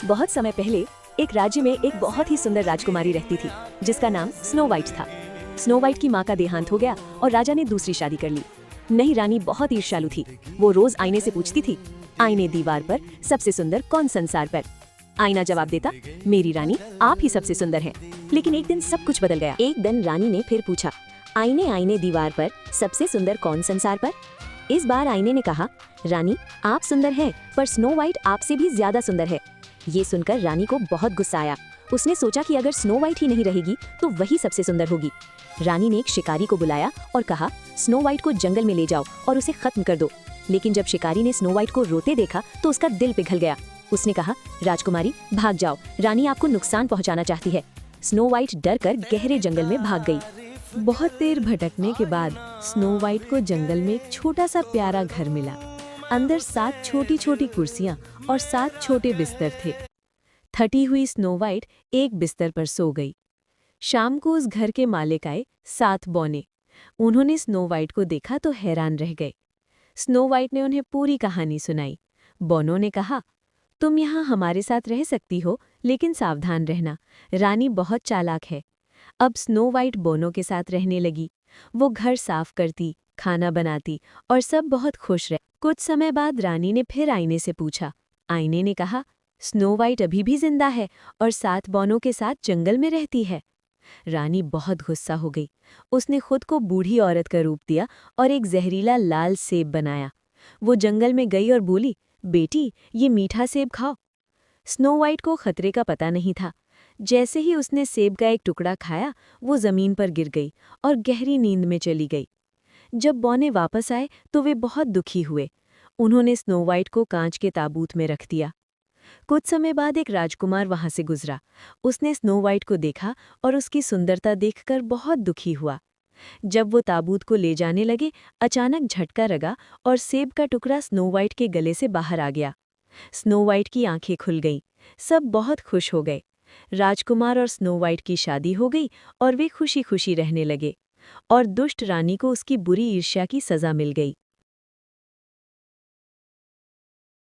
बहुत समय पहले एक राज्य में एक बहुत ही सुंदर राजकुमारी रहती थी जिसका नाम स्नो वाइट था। स्नो वाइट की माँ का देहांत हो गया और राजा ने दूसरी शादी कर ली। नई रानी बहुत ईर्ष्यालु थी। वो रोज आईने से पूछती थी, आईने दीवार पर सबसे सुंदर कौन संसार पर। आईना जवाब देता, मेरी रानी आप ही सबसे सुंदर हैं। लेकिन एक दिन सब कुछ बदल गया। एक दिन रानी ने फिर पूछा, आईने आईने दीवार पर सबसे सुंदर कौन संसार पर। इस बार आईने ने कहा, रानी आप सुंदर हैं, पर स्नो वाइट आपसे भी ज्यादा सुंदर है। ये सुनकर रानी को बहुत गुस्सा आया। उसने सोचा कि अगर स्नो वाइट ही नहीं रहेगी तो वही सबसे सुंदर होगी। रानी ने एक शिकारी को बुलाया और कहा, स्नो वाइट को जंगल में ले जाओ और उसे खत्म कर दो। लेकिन जब शिकारी ने स्नो वाइट को रोते देखा तो उसका दिल पिघल गया। उसने कहा, राजकुमारी भाग जाओ, रानी आपको नुकसान पहुंचाना चाहती है। स्नो वाइट डर कर गहरे जंगल में भाग गई। बहुत देर भटकने के बाद स्नो वाइट को जंगल में एक छोटा सा प्यारा घर मिला। अंदर 7 छोटी छोटी कुर्सियां और 7 छोटे बिस्तर थे। थटी हुई स्नो वाइट एक बिस्तर पर सो गई। शाम को उस घर के मालिक आए 7 बौने। उन्होंने स्नो वाइट को देखा तो हैरान रह गए। स्नो वाइट ने उन्हें पूरी कहानी सुनाई। बौनों ने कहा, तुम यहाँ हमारे साथ रह सकती हो, लेकिन सावधान रहना, रानी बहुत चालाक है। अब स्नो वाइट बोनों के साथ रहने लगी। वो घर साफ करती, खाना बनाती और सब बहुत खुश रहे। कुछ समय बाद रानी ने फिर आईने से पूछा। आईने ने कहा, स्नो वाइट अभी भी जिंदा है और 7 बौनों के साथ जंगल में रहती है। रानी बहुत गुस्सा हो गई। उसने खुद को बूढ़ी औरत का रूप दिया और एक जहरीला लाल सेब बनाया। वो जंगल में गई और बोली, बेटी ये मीठा सेब खाओ। स्नो वाइट को खतरे का पता नहीं था। जैसे ही उसने सेब का एक टुकड़ा खाया, वो जमीन पर गिर गई और गहरी नींद में चली गई। जब बौने वापस आए तो वे बहुत दुखी हुए। उन्होंने स्नो वाइट को कांच के ताबूत में रख दिया। कुछ समय बाद एक राजकुमार वहां से गुजरा। उसने स्नो वाइट को देखा और उसकी सुंदरता देखकर बहुत दुखी हुआ। जब वो ताबूत को ले जाने लगे, अचानक झटका लगा और सेब का टुकड़ा स्नो वाइट के गले से बाहर आ गया। स्नो वाइट की आंखें खुल गईं। सब बहुत खुश हो गए। राजकुमार और स्नो वाइट की शादी हो गई और वे खुशी खुशी रहने लगे। और दुष्ट रानी को उसकी बुरी ईर्ष्या की सजा मिल गई।